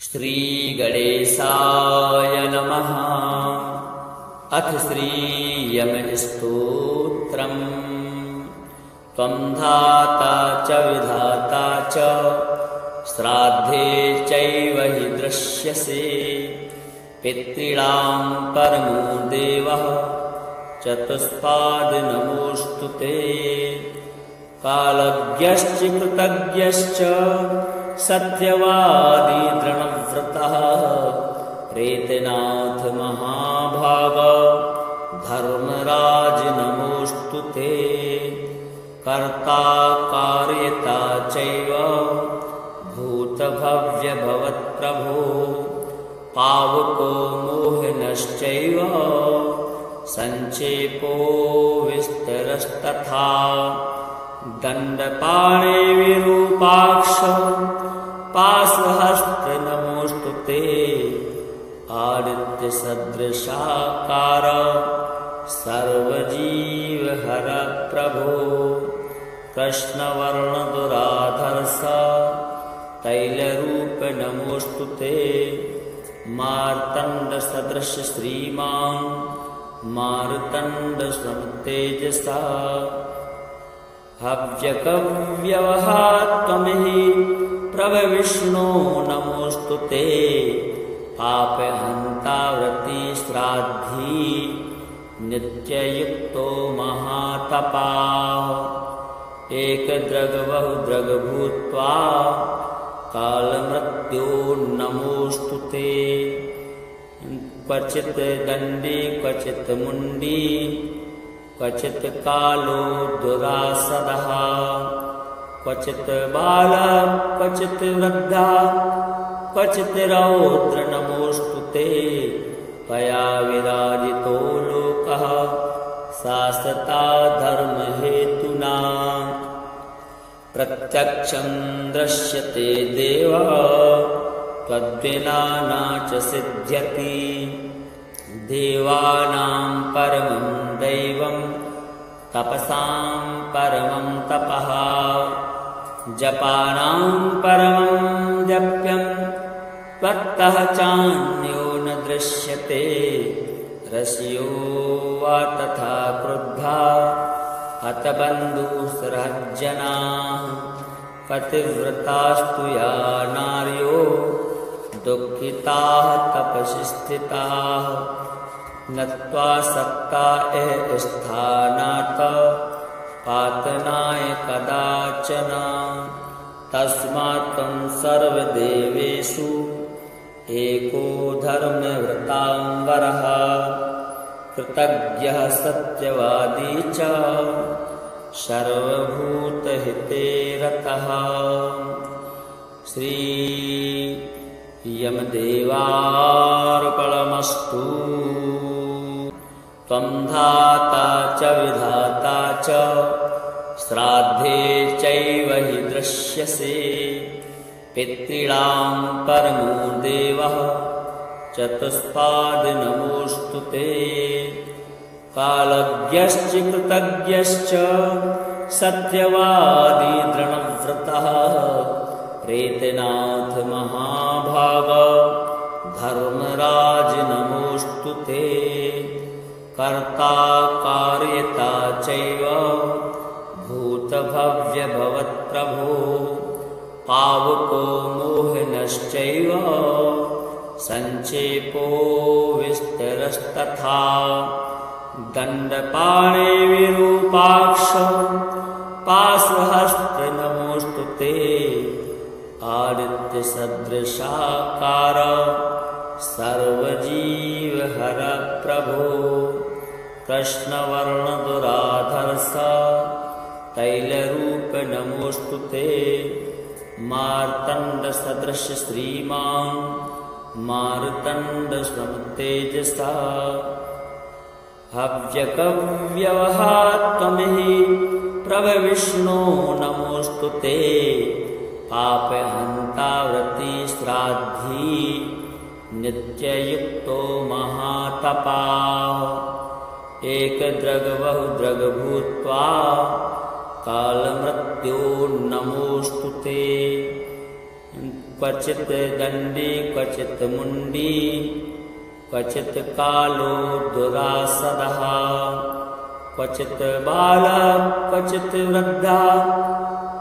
श्रीगणेशाय नमः। अथ श्रीयमस्तोत्रम्। त्वं धाता च विधाता च श्राद्धे चैव हि दृश्यसे। पितॄणां परमो देवः चतुष्पाद नमोऽस्तु ते। कालज्ञश्च कृतज्ञश्च सत्यवादी दृढव्रतः। प्रेतनाथ महाभाग धर्मराज नमोऽस्तु ते। कर्ता कार्यता चैव भूतभव्य भवत्प्रभो। पावको मोहनश्चैव संक्षेपो विस्तरस्तथा। दण्डपाणे विरूपाक्ष पाशहस्त नमोऽस्तु ते। आदित्य सदृशाकार सर्वजीवहर प्रभो। कृष्णवर्ण दुराधर्ष तैलरूप नमोऽस्तु ते। मार्तण्ड सदृश श्रीमान् मार्तण्ड समतेजसा। हव्यकव्यवहात्वमिहि प्रभविष्णो नमोऽस्तु ते। पापहन्ता व्रती श्राद्धि नित्ययुक्तो महातपाः। एकदृग बहुदृग भूत्वा कालमृत्यो नमोऽस्तु ते। क्वचित् दण्डी क्वचित् मुण्डी क्वचित् कालो दुरासदः। क्वचित् बालः क्वचित् वृद्धा क्वचित् रौद्र नमोऽस्तु ते। पया विराजितो लोकः शासता धर्महेतुना। प्रत्यक्षं दृश्यते देवः त्वद्विना न च सिद्ध्यति। देवानां परमं दैवं तपसां परमं तपः। जपानां परमं जप्यं त्वत्तः चान्यो न दृश्यते। रसियो वा तथा क्रुद्धा हतबन्धुसहज्जनाः। पतिव्रतास्तु या नार्यो दुःखिताः तपसि स्थिताः। नत्वा सक्ता स्थानात् पातनाय कदाचन। तस्मात् त्वं सर्वदेवेषु एको धर्मव्रताम्बरः। कृतज्ञः सत्यवादी च सर्वभूतहिते रतः। श्री यमदेवार्पणमस्तु। त्वं धाता च विधाता च श्राद्धे चैव हि दृश्यसे। पितॄणां परमो देवः चतुष्पाद नमोऽस्तु ते। कालज्ञश्च कृतज्ञश्च सत्यवादी दृढव्रतः। प्रेतनाथ महाभाग धर्मराज नमोऽस्तु ते। कर्ता कार्यता चैव भूतभव्य भवत्प्रभो। पावको मोहनश्चैव संक्षेपो विस्तरस्तथा। दण्डपाणे विरूपाक्ष पाशहस्त नमोऽस्तु ते। आदित्य सदृशाकार सर्वजीवहर प्रभो। कृष्णवर्ण दुराधर्ष तैलरूप नमोऽस्तु ते। मार्तण्ड सदृश श्रीमान् मार्तण्ड समतेजसा। हव्यकव्यवहात्वमिहि प्रभविष्णो नमोऽस्तु ते। पापहन्ता व्रती श्राद्धि नित्ययुक्तो महातपाः। एकदृग बहुदृग भूत्वा कालमृत्यो नमोऽस्तु ते। क्वचित् दण्डी क्वचित् मुण्डी क्वचित् कालो दुरासदः क्वचित् बालः क्वचित् वृद्धा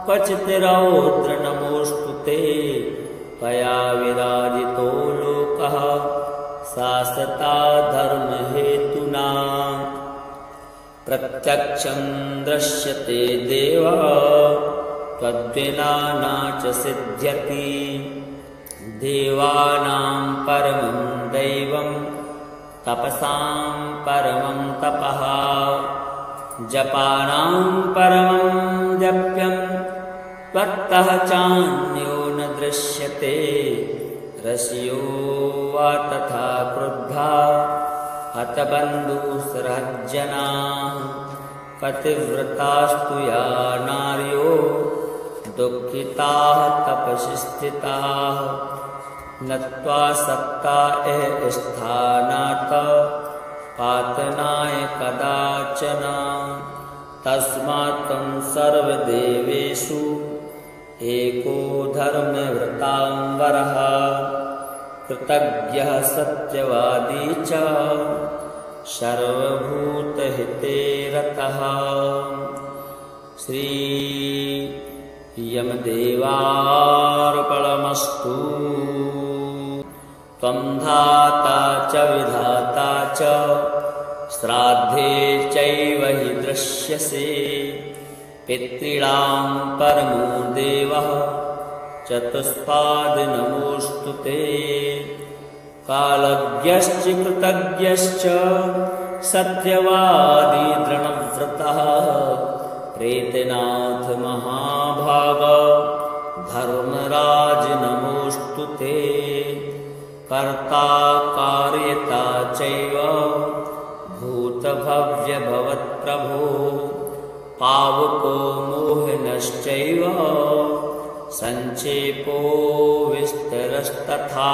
क्वचित् रौद्र नमोऽस्तु ते त्वया विराजितो लोकः शाश्वता धर्महेतुना प्रत्यक्षं दृश्यते देव त्वद्विना न च सिद्ध्यति देवानां परमं दैवं तपसां परमं तपः जपानां परमं जप्यं त्वत्तः चान्यो न दृश्यते रसियो वा तथा क्रुद्धा हतबन्धुसहज्जनाः पतिव्रतास्तु या नार्यो दुःखिताः तपसि स्थिताः नत्वा सत्ता स्थानात् पातनाय कदाचन तस्मात् त्वं सर्वदेवेषु एको धर्मव्रताम्बरः कृतज्ञः सत्यवादी च सर्वभूतहिते रतः श्री यमदेवार्पणमस्तु त्वं धाता च विधाता च श्राद्धे चैव हि दृश्यसे पितॄणां परमो देवः चतुष्पाद नमोऽस्तु ते कालज्ञश्च कृतज्ञश्च सत्यवादी दृढव्रतः प्रेतनाथ महाभाग धर्मराज नमोऽस्तु ते कर्ता कार्यता चैव भूतभव्य भवत्प्रभो पावको मोहनश्चैव संक्षेपो विस्तरस्तथा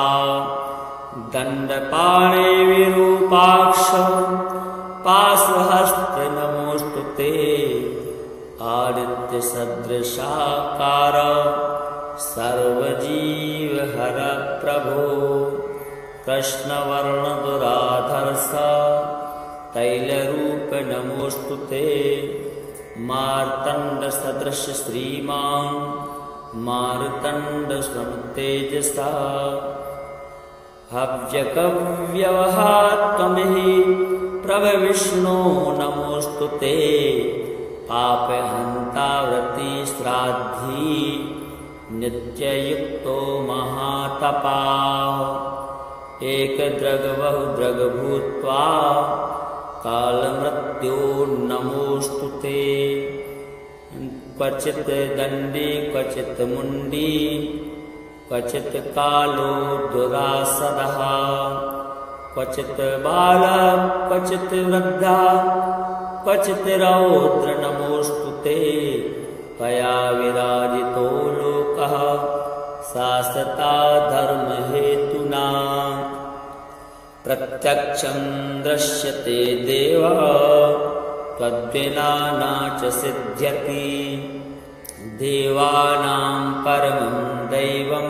दण्डपाणे विरूपाक्ष पार्श्वहस्त नमोऽस्तु ते आदित्यसदृशाकार सर्वजीवहर प्रभो कृष्णवर्णदुराधर्ष तैलरूप नमोऽस्तु ते मार्तण्डसदृश श्रीमान् मार्तण्डसमतेजसा हव्यकव्यवहात्वमिहि प्रभविष्णो नमोऽस्तु ते पापहन्ताव्रती श्राद्धी नित्ययुक्तो महातपाः एकदृग्बहुदृग् भूत्वा कालमृत्यो नमोऽस्तु ते क्वचित् दण्डी क्वचित् मुण्डी क्वचित् कालो दुरासदः क्वचित् बालः क्वचित् वृद्धा क्वचित् रौद्र नमोऽस्तु ते त्वया विराजितो लोकः शाश्वता धर्महेतुना प्रत्यक्षं दृश्यते देव त्वद्विना न च सिद्ध्यति देवानां परमं दैवं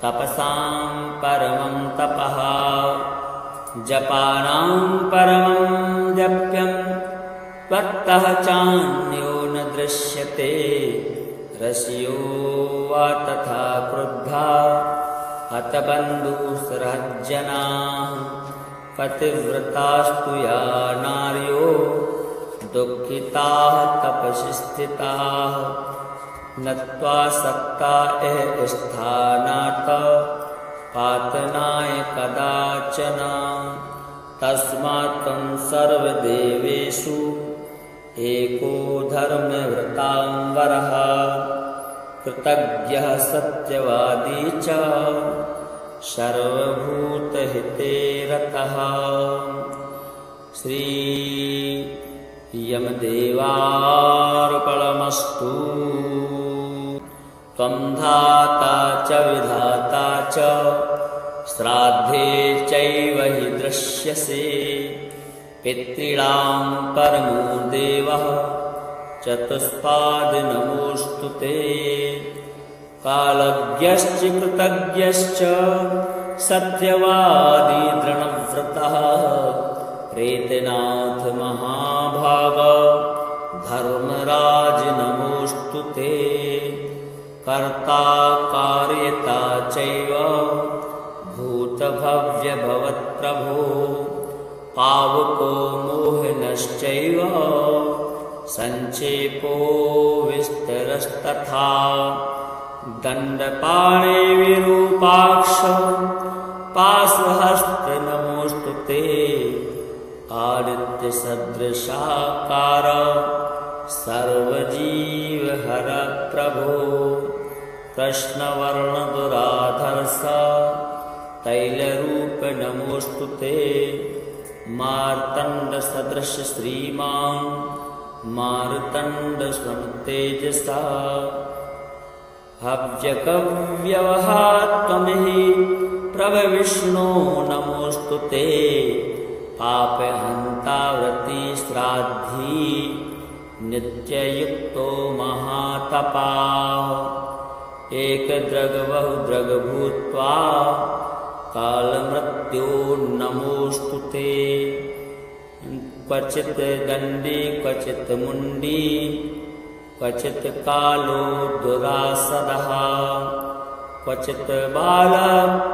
तपसां परमं तपः जपानां परमं जप्यं त्वत्तः चान्यो न दृश्यते रसियो वा तथा क्रुद्धा हतबन्धुसहज्जनाः पतिव्रतास्तु या नार्यो दुःखिताः तपसि स्थिताः नत्वा सत्ता स्थानात् पातनाय कदाचन तस्मात् त्वं सर्वदेवेषु एको धर्मव्रताम्बरः कृतज्ञः सत्यवादी च सर्वभूतहिते रतः श्री यमदेवार्पणमस्तु त्वं धाता च विधाता च श्राद्धे चैव हि दृश्यसे पितॄणां परमो देवः चतुष्पाद नमोऽस्तु ते कालज्ञश्च कृतज्ञश्च सत्यवादी दृढव्रतः प्रेतनाथ महाभाग धर्मराज नमोऽस्तु ते। कर्ता कार्यता चैव भूतभव्यभवत्प्रभो पावको मोहनश्चैव संक्षेपो विस्तरस्तथा दण्डपाणे विरूपाक्ष पाशहस्त नमोऽस्तु ते। आदित्यसदृशाकार सर्वजीवहर प्रभो कृष्णवर्णदुराधर्ष तैलरूप नमोऽस्तु ते। मार्तण्डसदृश श्रीमान् मार्तण्डसमतेजसा हव्यकव्यवहात्वमिहि प्रभविष्णो नमोऽस्तु ते। पापहन्ताव्रती श्राद्धि नित्ययुक्तो महातपा एकदृग्बहुदृग् भूत्वा कालमृत्यो नमोऽस्तु ते। क्वचित् दण्डी क्वचित् मुण्डी क्वचित् कालो दुरासदः क्वचित् बालः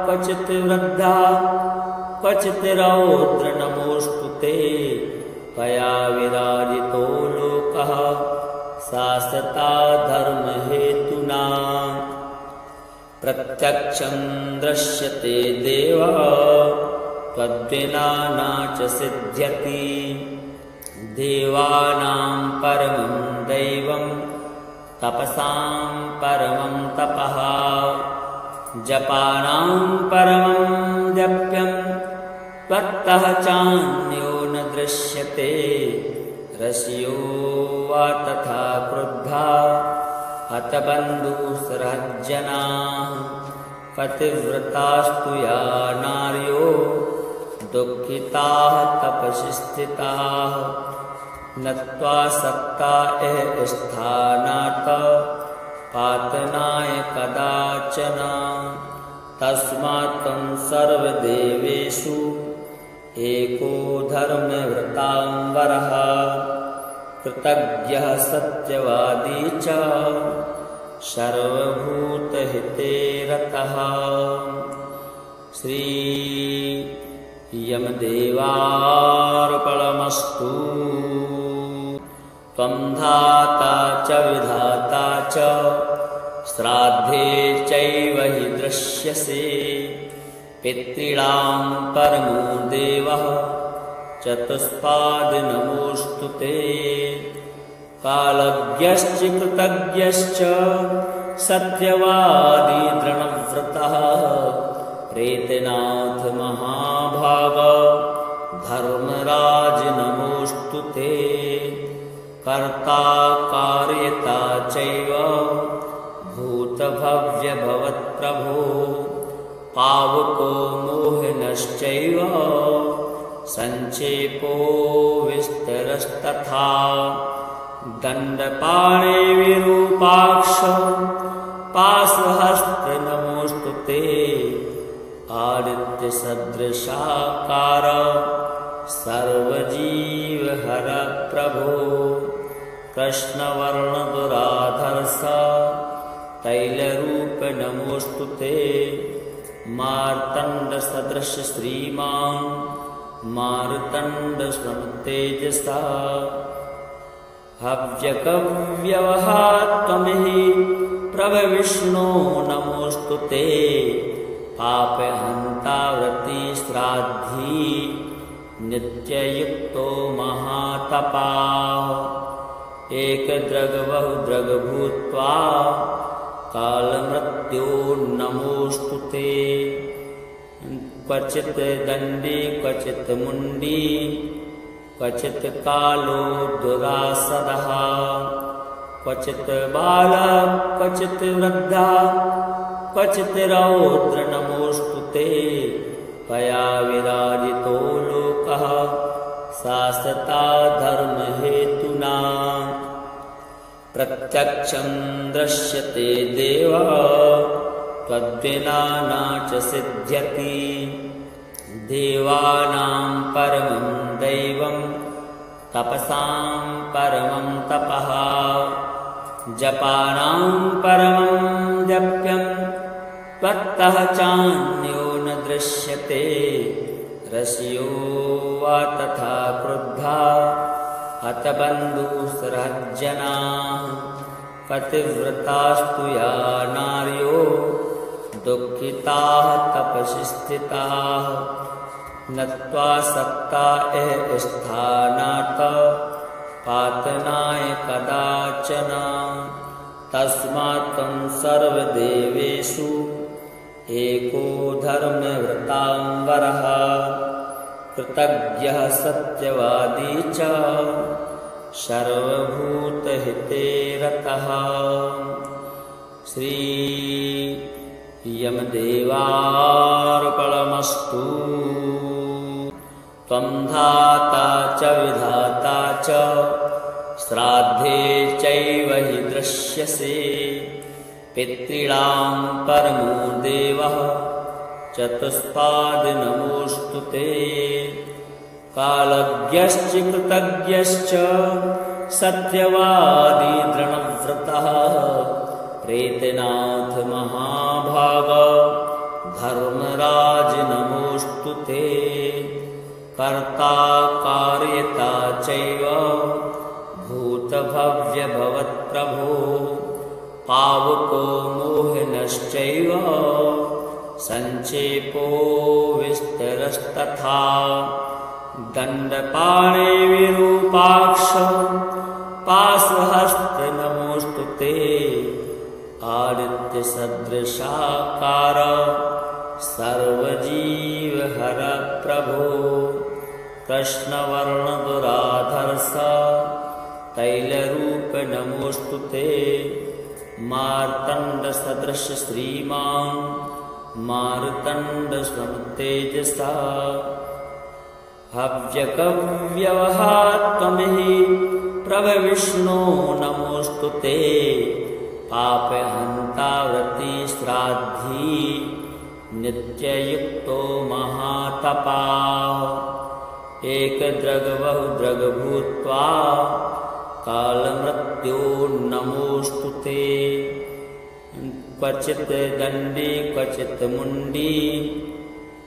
क्वचित् वृद्धा क्वचित् रौद्र नमोऽस्तु ते। त्वया विराजितो लोकः शासता धर्महेतुना प्रत्यक्षं दृश्यते देवः त्वद्विना न च सिद्ध्यति। देवानां परमं दैवं तपसां परमं तपः जपानां परमं जप्यं त्वत्तः चान्यो न दृश्यते। रसियो वा तथा क्रुद्धा हतबन्धुसहज्जनाः पतिव्रतास्तु या नार्यो दुःखिताः तपसि स्थिताः नत्वा सक्ता स्थानात् पातनाय कदाचन। तस्मात् त्वं सर्वदेवेषु एको धर्मव्रताम्बरः कृतज्ञः सत्यवादी च सर्वभूतहिते रतः। श्री यमदेवार्पणमस्तु। त्वं धाता च विधाता च श्राद्धे चैव हि दृश्यसे। पितॄणां परमो देवः चतुष्पाद नमोऽस्तु ते। कालज्ञश्च कृतज्ञश्च सत्यवादी दृढव्रतः प्रेतनाथ महाभाग धर्मराज नमोऽस्तु ते। कर्ता कार्यता चैव भूतभव्यभवत्प्रभो पावको मोहनश्चैव संक्षेपो विस्तरस्तथा दण्डपाणे विरूपाक्ष पाशहस्त नमोऽस्तु ते। आदित्यसदृशाकार सर्वजीवहर प्रभो कृष्णवर्णदुराधर्ष तैलरूप नमोऽस्तु ते। मार्तण्डसदृश श्रीमान् मार्तण्डसमतेजसा हव्यकव्यवहात्वमिहि प्रभविष्णो नमोऽस्तु ते। पापहन्ताव्रती श्राद्धि नित्ययुक्तो महातपा एकदृग्बहुदृग् भूत्वा कालमृत्यो नमोऽस्तु ते। क्वचित् दण्डी क्वचित् मुण्डी क्वचित् कालो दुरासदः क्वचित् बालः क्वचित् वृद्धा क्वचित् रौद्र नमोऽस्तु ते। त्वया विराजितो लोकः शासता धर्महेतुना प्रत्यक्षं दृश्यते देव त्वद्विना न च सिद्ध्यति। देवानां परमं दैवं तपसां परमं तपः जपानां परमं जप्यं त्वत्तः चान्यो न दृश्यते। रसियो वा तथा क्रुद्धा हतबन्धुसहज्जनाः पतिव्रतास्तु या नार्यो दुःखिताः तपसि स्थिताः नत्वा सक्ता स्थानात् पातनाय कदाचन। तस्मात् त्वं सर्वदेवेषु एको धर्मव्रतांवरः कृतज्ञः सत्यवादी च सर्वभूतहिते रतः। श्री यमदेवार्पणमस्तु। त्वं धाता च विधाता च श्राद्धे चैव हि दृश्यसे। पितॄणां परमो देवः चतुष्पाद नमोऽस्तु ते। कालज्ञश्च कृतज्ञश्च सत्यवादी दृढव्रतः प्रेतनाथ महाभाग धर्मराज नमोऽस्तु ते। कर्ता कार्यता चैव भूतभव्य भवत्प्रभो पावको मोहनश्चैव संक्षेपो विस्तरस्तथा। दण्डपाणे विरूपाक्ष पाशहस्त नमोऽस्तु ते। आदित्यसदृशाकार सर्वजीवहर प्रभो कृष्णवर्णदुराधर्ष तैलरूप नमोऽस्तु ते। मार्तण्डसदृश श्रीमान् मार्तण्डसमतेजसा हव्यकव्यवहात्वमिहि प्रभविष्णो नमोऽस्तु ते। पापहन्ताव्रती श्राद्धि नित्ययुक्तो महातपा एकदृग् बहुदृग् भूत्वा कालमृत्यो नमोऽस्तु ते। क्वचित् दण्डी क्वचित् मुण्डी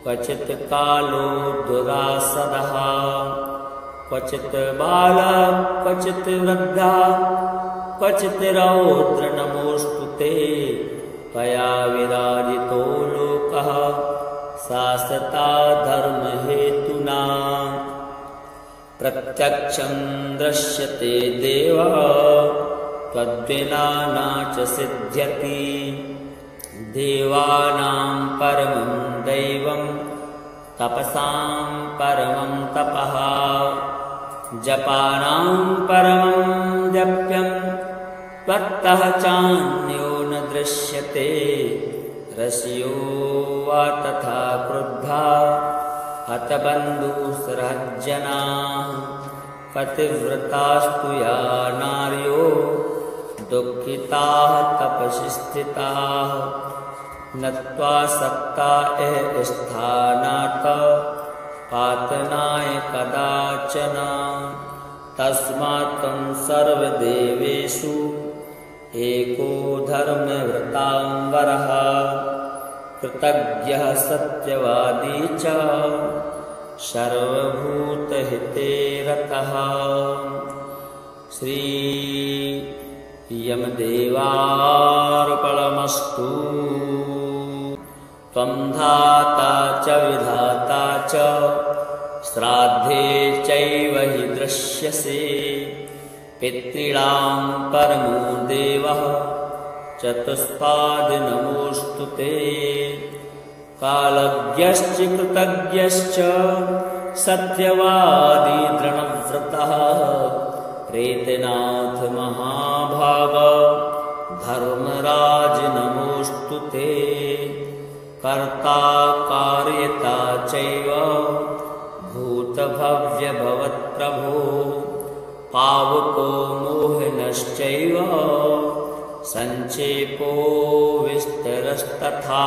क्वचित् कालो दुरासदः क्वचित् बालः क्वचित् वृद्धा क्वचित् रौद्र नमोऽस्तु ते। त्वया विराजितो लोकः शासता धर्महेतुना। प्रत्यक्षं दृश्यते देव त्वद्विना न च सिद्ध्यति। देवानां परमं दैवं तपसां परमं तपः जपानां परमं जप्यं त्वत्तः चान्यो न दृश्यते। रसियो वा तथा क्रुद्धा हतबन्धुसहज्जनाः पतिव्रतास्तु या नार्यो दुःखिताः तपसि स्थिताः नत्वा सक्ता स्थानात् पातनाय कदाचन। तस्मात् त्वं सर्वदेवेषु एको धर्मव्रतांवरः कृतज्ञः सत्यवादी च सर्वभूतहिते रतः। श्री यमदेवार्पणमस्तु। त्वं धाता च विधाता च श्राद्धे चैव हि दृश्यसे। पितॄणां परमो देवः चतुष्पाद नमोऽस्तु ते। कालज्ञश्च कृतज्ञश्च सत्यवादी दृढव्रतः प्रेतनाथ महाभाग धर्मराज नमोऽस्तु ते। कर्ता कार्यता चैव भूतभव्य भवत्प्रभो पावको मोहन मोहिनश्चैव सञ्क्षेपो विस्तरस्तथा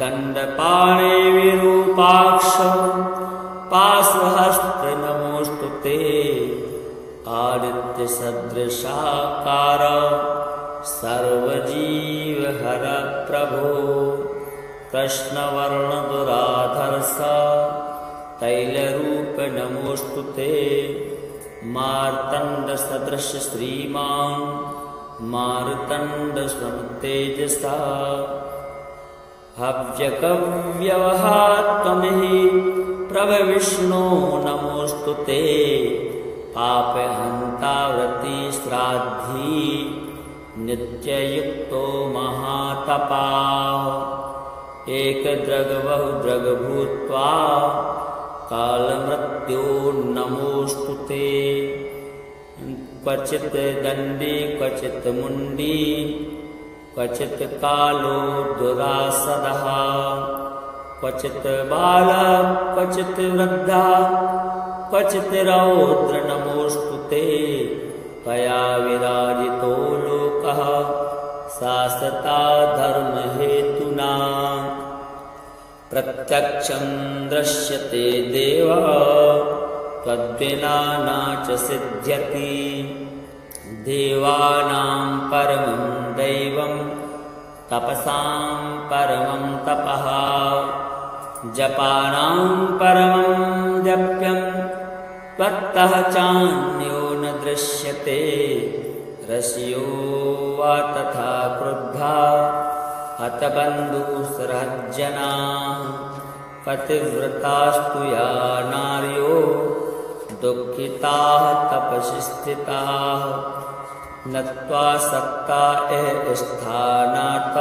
दण्डपाणिविरूपाक्ष पार्श्वहस्त नमोऽस्तु ते आदित्यसदृशाकार सर्वजीवहर प्रभो कृष्णवर्णदुराधर्ष तैलरूप नमोऽस्तु ते मार्तण्डसदृश श्रीमान् मार्तण्डस्वतेजसा हव्यकव्यवहात्वमिहि प्रभविष्णो नमोऽस्तु ते पापहन्ताव्रति श्राद्धि नित्ययुक्तो महातपाः एकदृग्बहुदृग् भूत्वा कालमृत्यो नमोऽस्तु ते क्वचित् दण्डी क्वचित् मुण्डी क्वचित् कालो दुरासदः क्वचित् बालः क्वचित् वृद्धः क्वचित् रौद्र नमोऽस्तु ते त्वया विराजितो लोकः शासता धर्महेतुना प्रत्यक्षं दृश्यते देव त्वद्विना न च सिद्ध्यति देवानां परमं दैवं तपसां परमं तपः जपानां परमं जप्यं त्वत्तः चान्यो न दृश्यते रसियो वा तथा क्रुद्धा हतबन्धुसहज्जनाः पतिव्रतास्तु या नार्यो दुःखिताः तपसि स्थिताः नत्वा सक्ता स्थानात्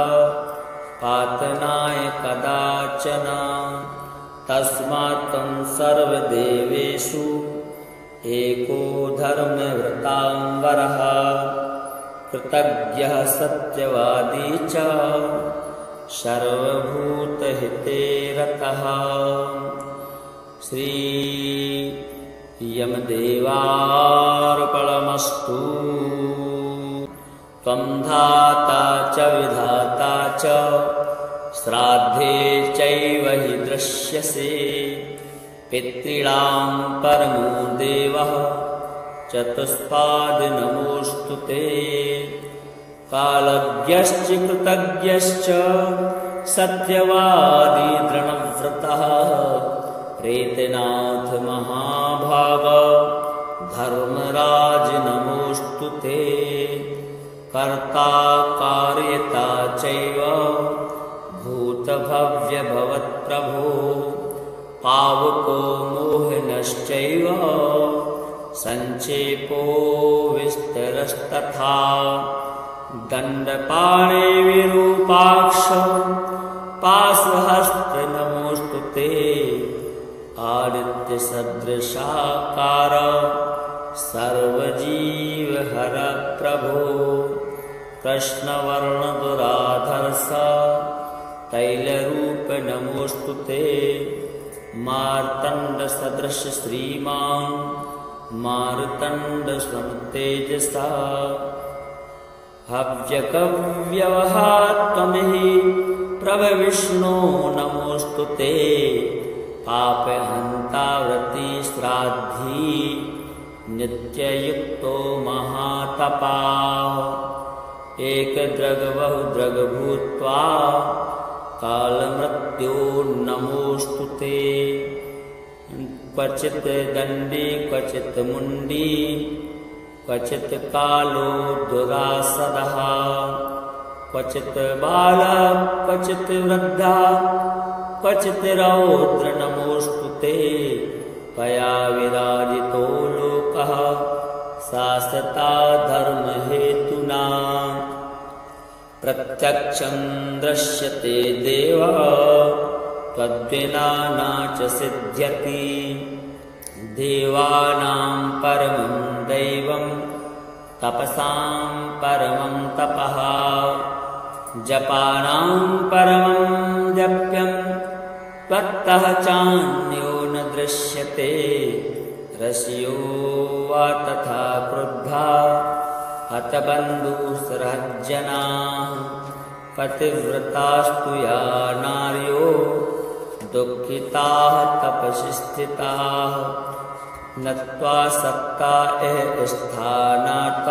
पातनाय कदाचन तस्मात् त्वं सर्वदेवेषु एको धर्मव्रताम्बरः कृतज्ञः सत्यवादी च सर्वभूतहिते रतः श्री यमदेवार्पणमस्तु त्वं धाता च विधाता च श्राद्धे चैव हि दृश्यसे पितॄणां परमो देवः चतुष्पाद नमोऽस्तु ते कालज्ञश्च कृतज्ञश्च सत्यवादी दृढव्रतः प्रेतनाथ महाभाग धर्मराज नमोऽस्तु ते कर्ता कार्यता चैव भूतभव्यभवत्प्रभो पावको मोहनश्चैव सञ्क्षेपो विस्तरस्तथा दण्डपाणिविरूपाक्ष पार्श्वहस्त नमोऽस्तु ते आदित्यसदृशाकार सर्वजीवहर प्रभो कृष्णवर्णदुराधर्ष तैलरूप नमोऽस्तु ते मार्तण्डसदृश श्रीमान् मार्तण्डस्वतेजसा हव्यकव्यवहात्वमिहि प्रभविष्णो नमोऽस्तु ते पापहन्ताव्रति श्राद्धि नित्ययुक्तो महातपाः एकदृग्बहुदृग् भूत्वा कालमृत्यो नमोऽस्तु ते क्वचित् दण्डी क्वचित् मुण्डी क्वचित् कालो दुरासदः क्वचित् बालः क्वचित् वृद्धः क्वचित् रौद्र नमोऽस्तु ते त्वया विराजितो लोकः शासता धर्महेतुना प्रत्यक्षं दृश्यते देव त्वद्विना न च सिद्ध्यति देवानां परमं दैवं तपसां परमं तपः जपानां परमं जप्यं त्वत्तः चान्यो न दृश्यते रसियो वा तथा क्रुद्धा हतबन्धुसहज्जनाः पतिव्रतास्तु या नार्यो दुःखिताः तपसि स्थिताः नत्वा सक्ता इह स्थानात्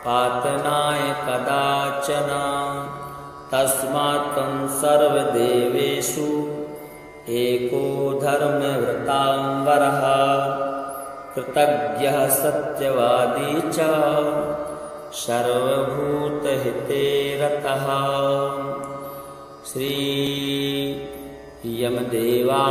पातनाय कदाचन तस्मात् त्वं सर्वदेवेषु एको धर्मव्रताम्बरः कृतज्ञः सत्यवादी च सर्वभूतहिते रतः। श्री यमदेवार्पणमस्तु।